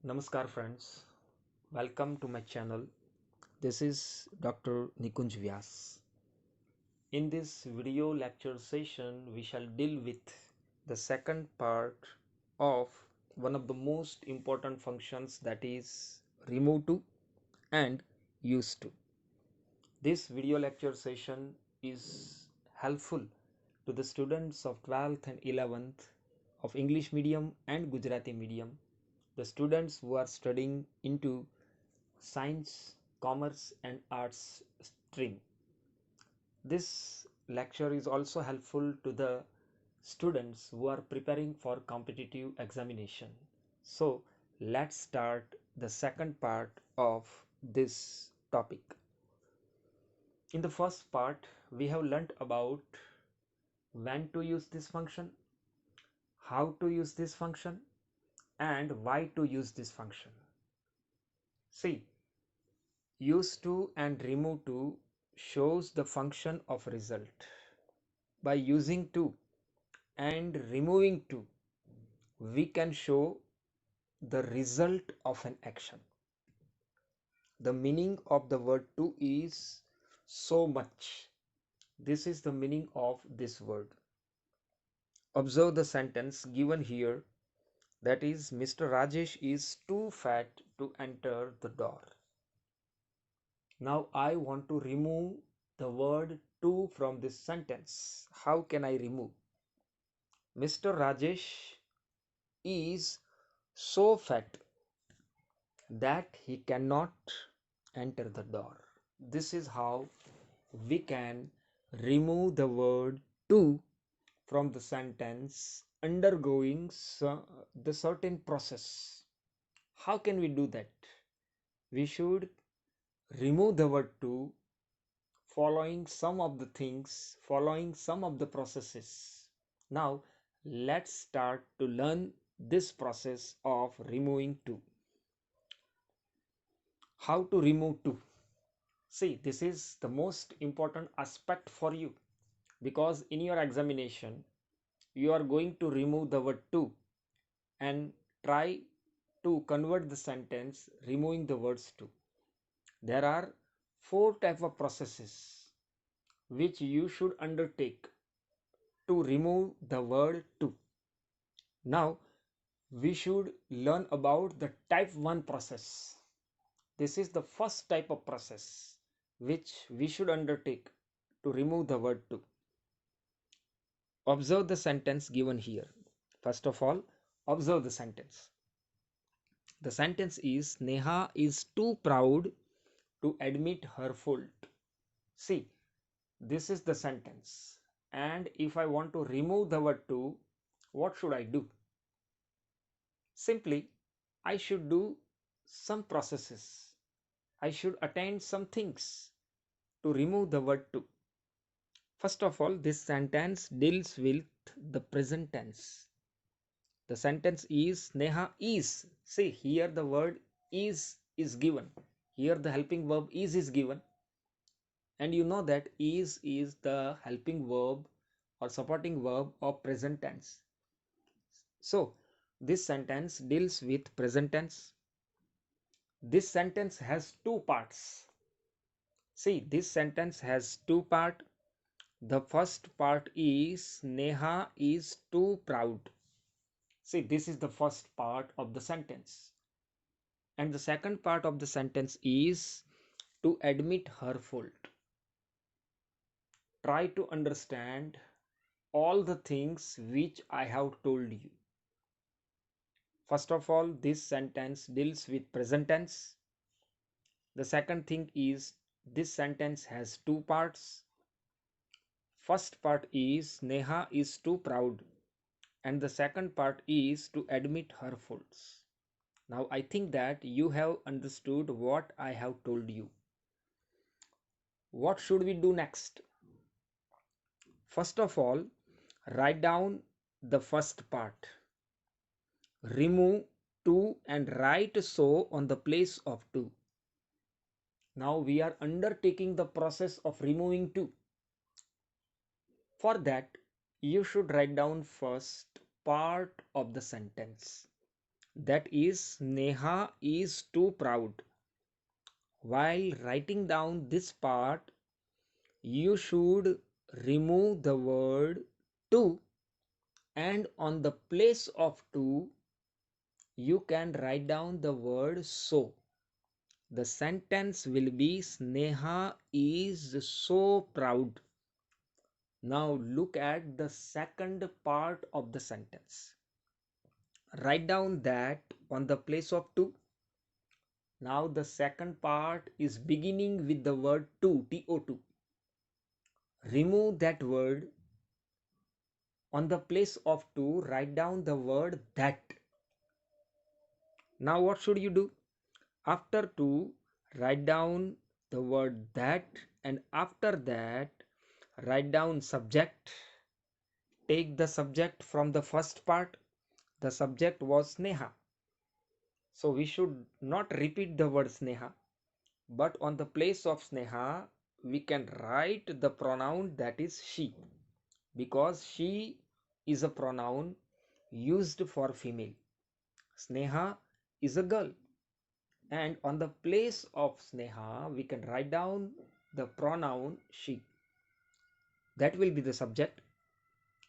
Namaskar friends, welcome to my channel. This is Dr. Nikunj Vyas. In this video lecture session, we shall deal with the second part of one of the most important functions, that is remove to and use to. This video lecture session is helpful to the students of 12th and 11th of English medium and Gujarati medium, the students who are studying into science, commerce and arts stream. This lecture is also helpful to the students who are preparing for competitive examination. So let's start the second part of this topic. In the first part, we have learnt about when to use this function, how to use this function, and why to use this function. See, use to and remove to shows the function of result. By using to and removing to, we can show the result of an action. The meaning of the word to is so much. This is the meaning of this word. Observe the sentence given here, that is, Mr. Rajesh is too fat to enter the door. Now I want to remove the word to from this sentence. How can I remove? Mr. Rajesh is so fat that he cannot enter the door. This is how we can remove the word to from the sentence undergoing the certain process. How can we do that? We should remove the word to following some of the things, following some of the processes. Now let's start to learn this process of removing to. How to remove to? See, this is the most important aspect for you, because in your examination you are going to remove the word to and try to convert the sentence removing the words to. There are four types of processes which you should undertake to remove the word to. Now we should learn about the type 1 process. This is the first type of process which we should undertake to remove the word to. Observe the sentence given here. First of all, observe the sentence. The sentence is, Neha is too proud to admit her fault. See, this is the sentence. And if I want to remove the word to, what should I do? Simply, I should do some processes. I should attain some things to remove the word to. First of all, this sentence deals with the present tense. The sentence is, Neha is. See, here the word is given. Here the helping verb is given. And you know that is the helping verb or supporting verb of present tense. So this sentence deals with present tense. This sentence has two parts. See, this sentence has two parts. The first part is, Neha is too proud. See, this is the first part of the sentence. And the second part of the sentence is to admit her fault. Try to understand all the things which I have told you. First of all, this sentence deals with present tense. The second thing is, this sentence has two parts. First part is, Neha is too proud, and the second part is to admit her faults. Now I think that you have understood what I have told you. What should we do next? First of all, write down the first part. Remove to and write so on the place of to. Now we are undertaking the process of removing to. For that, you should write down first part of the sentence. That is, Sneha is too proud. While writing down this part, you should remove the word to, and on the place of to, you can write down the word so. The sentence will be Sneha is so proud. Now look at the second part of the sentence. Write down that on the place of to. Now the second part is beginning with the word to, to. Remove that word. On the place of to, write down the word that. Now what should you do? After to, write down the word that, and after that, write down subject. Take the subject from the first part. The subject was Sneha. So we should not repeat the word Sneha, but on the place of Sneha, we can write the pronoun that is she, because she is a pronoun used for female. Sneha is a girl, and on the place of Sneha, we can write down the pronoun she. That will be the subject.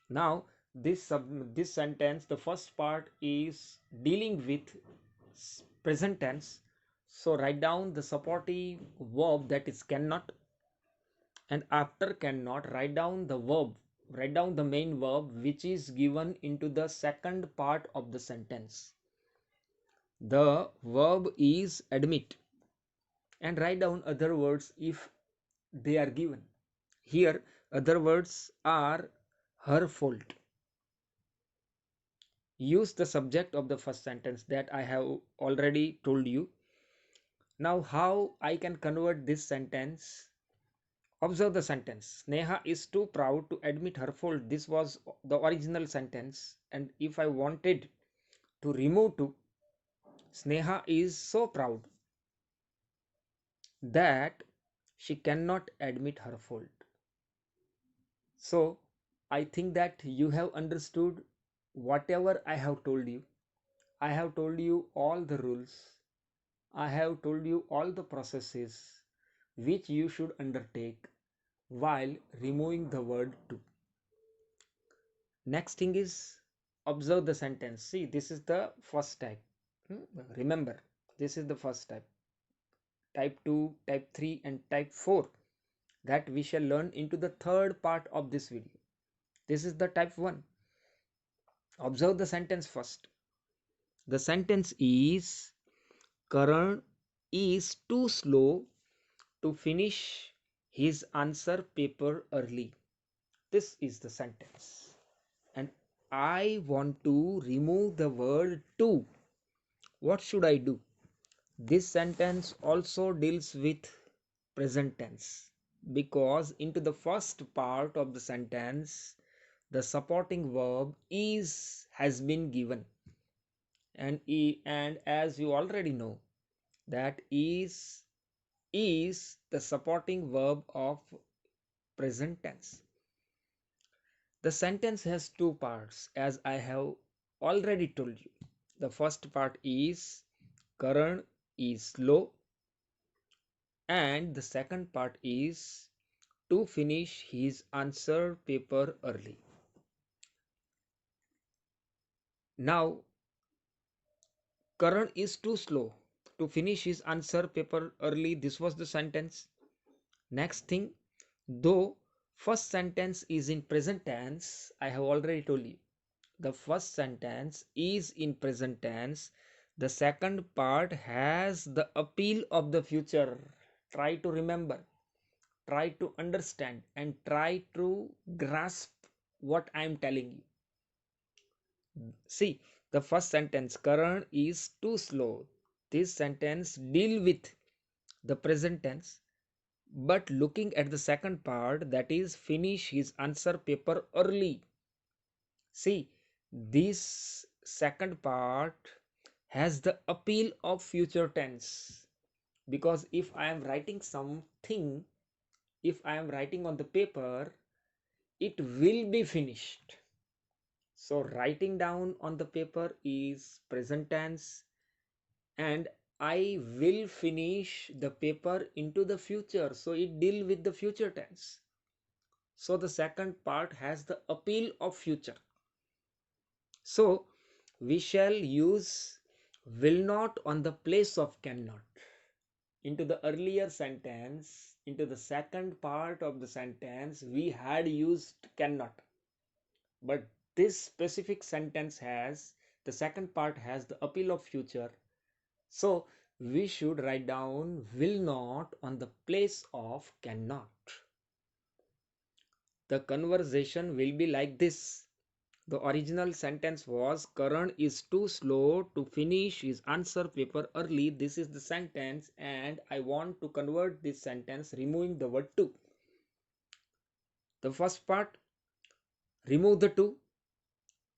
Now, this sentence, the first part is dealing with present tense. So write down the supportive verb, that is cannot, and after cannot, write down the verb. Write down the main verb which is given into the second part of the sentence. The verb is admit, and write down other words if they are given. Here other words are her fault. Use the subject of the first sentence that I have already told you. Now how I can convert this sentence? Observe the sentence. Sneha is too proud to admit her fault. This was the original sentence, and if I wanted to remove to, Sneha is so proud that she cannot admit her fault. So I think that you have understood whatever I have told you. I have told you all the rules. I have told you all the processes which you should undertake while removing the word to. Next thing is, observe the sentence. See, this is the first type. Remember, this is the first type. Type 2, type 3 and type 4 that we shall learn into the third part of this video. This is the type 1. Observe the sentence first. The sentence is, Karan is too slow to finish his answer paper early. This is the sentence. And I want to remove the word to. What should I do? This sentence also deals with present tense, because into the first part of the sentence the supporting verb is has been given, and as you already know that is the supporting verb of present tense. The sentence has two parts, as I have already told you. The first part is, Karan is slow, and the second part is, to finish his answer paper early. Now, Karan is too slow to finish his answer paper early. This was the sentence. Next thing, though first sentence is in present tense, I have already told you. The first sentence is in present tense. The second part has the appeal of the future. Try to remember, try to understand, and try to grasp what I am telling you. See, the first sentence, Karan is too slow. This sentence deal with the present tense, but looking at the second part, that is, finish his answer paper early. See, this second part has the appeal of future tense, because if I am writing something, if I am writing on the paper, it will be finished. So writing down on the paper is present tense, and I will finish the paper into the future, so it deal with the future tense. So the second part has the appeal of future. So we shall use will not on the place of cannot. Into the earlier sentence, into the second part of the sentence, we had used cannot. But this specific sentence has, the second part has the appeal of future. So we should write down will not on the place of cannot. The conversation will be like this. The original sentence was Karan is too slow to finish his answer paper early. This is the sentence, and I want to convert this sentence removing the word to. The first part, remove the to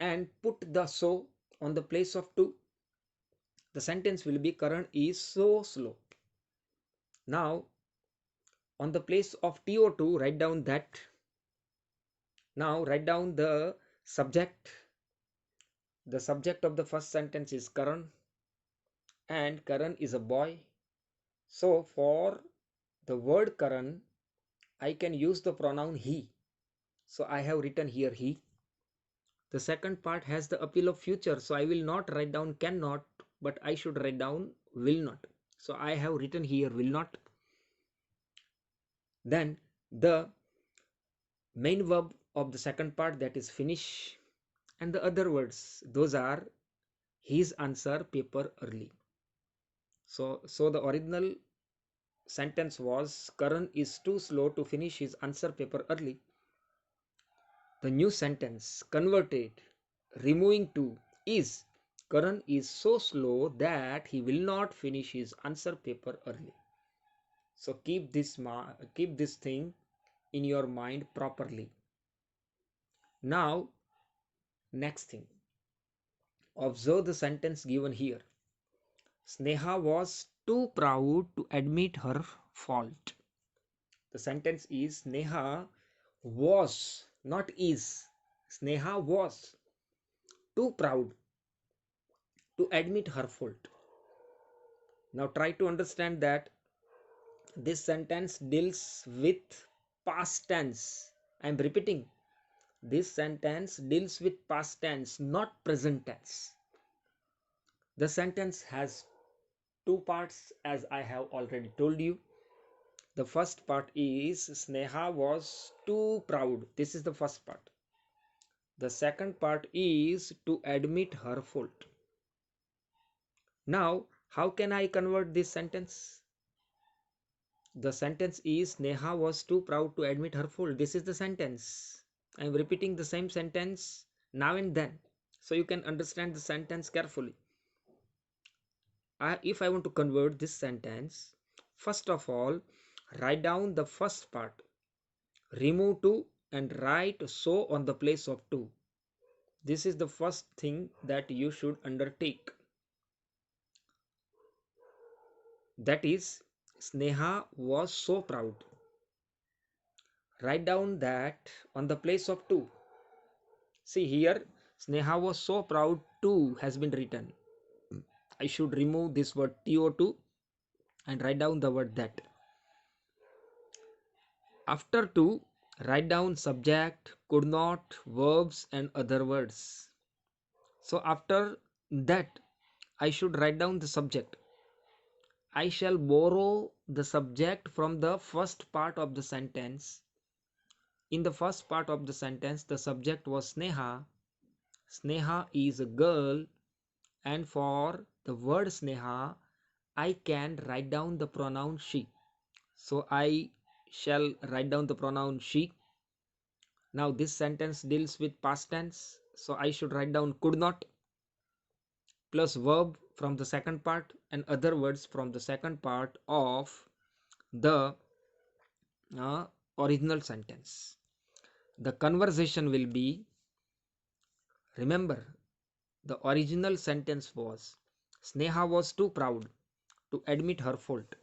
and put the so on the place of to. The sentence will be Karan is so slow. Now on the place of to, write down that. Now write down the subject. The subject of the first sentence is Karan, and Karan is a boy. So for the word Karan, I can use the pronoun he. So I have written here he. The second part has the appeal of future, so I will not write down cannot, but I should write down will not. So I have written here will not. Then the main verb of the second part, that is finish, and the other words, those are his answer paper early. So the original sentence was Karan is too slow to finish his answer paper early. The new sentence converted, removing to, is Karan is so slow that he will not finish his answer paper early. So keep this thing in your mind properly. Now next thing, observe the sentence given here. Sneha was too proud to admit her fault. The sentence is Sneha was, not is. Sneha was too proud to admit her fault. Now try to understand that this sentence deals with past tense. I am repeating, this sentence deals with past tense, not present tense. The sentence has two parts, as I have already told you. The first part is Sneha was too proud. This is the first part. The second part is to admit her fault. Now, how can I convert this sentence? The sentence is Sneha was too proud to admit her fault. This is the sentence. I am repeating the same sentence now and then, so you can understand the sentence carefully. If I want to convert this sentence, first of all, write down the first part, remove to, and write so on the place of to. This is the first thing that you should undertake. That is, Sneha was so proud. Write down that on the place of to. See here, Sneha was so proud to has been written. I should remove this word to and write down the word that. After to, write down subject, could not, verbs, and other words. So after that, I should write down the subject. I shall borrow the subject from the first part of the sentence. In the first part of the sentence, the subject was Sneha. Sneha is a girl, and for the word Sneha, I can write down the pronoun she. So I shall write down the pronoun she. Now this sentence deals with past tense, so I should write down could not plus verb from the second part and other words from the second part of the original sentence. The conversation will be, remember, the original sentence was Sneha was too proud to admit her fault.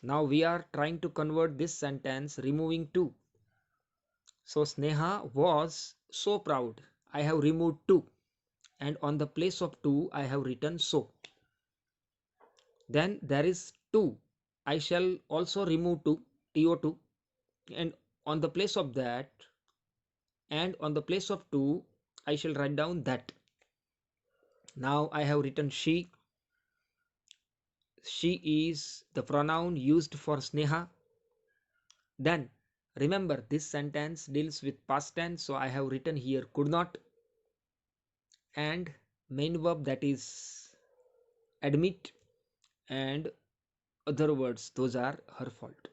Now we are trying to convert this sentence removing to. So Sneha was so proud. I have removed 2, and on the place of 2 I have written so. Then there is 2. I shall also remove 2, TO2, and on the place of that, and on the place of 2 I shall write down that. Now I have written she. She is the pronoun used for Sneha. Then remember, this sentence deals with past tense, so I have written here could not, and main verb, that is admit, and other words, those are her fault.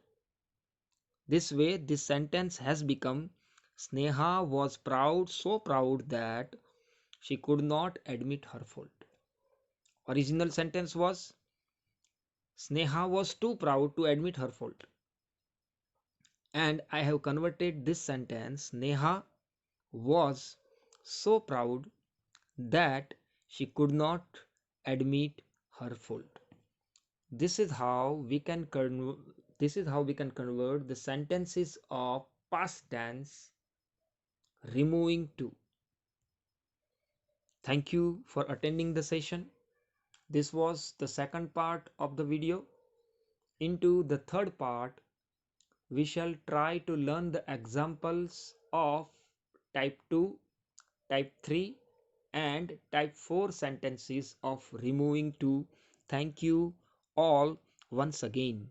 This way this sentence has become Sneha was proud, so proud that she could not admit her fault. Original sentence was Sneha was too proud to admit her fault. And I have converted this sentence Neha was so proud that she could not admit her fault. This is how we can convert the sentences of past tense removing to. Thank you for attending the session. This was the second part of the video. Into the third part, we shall try to learn the examples of type 2, type 3 and type 4 sentences of removing to. Thank you all once again.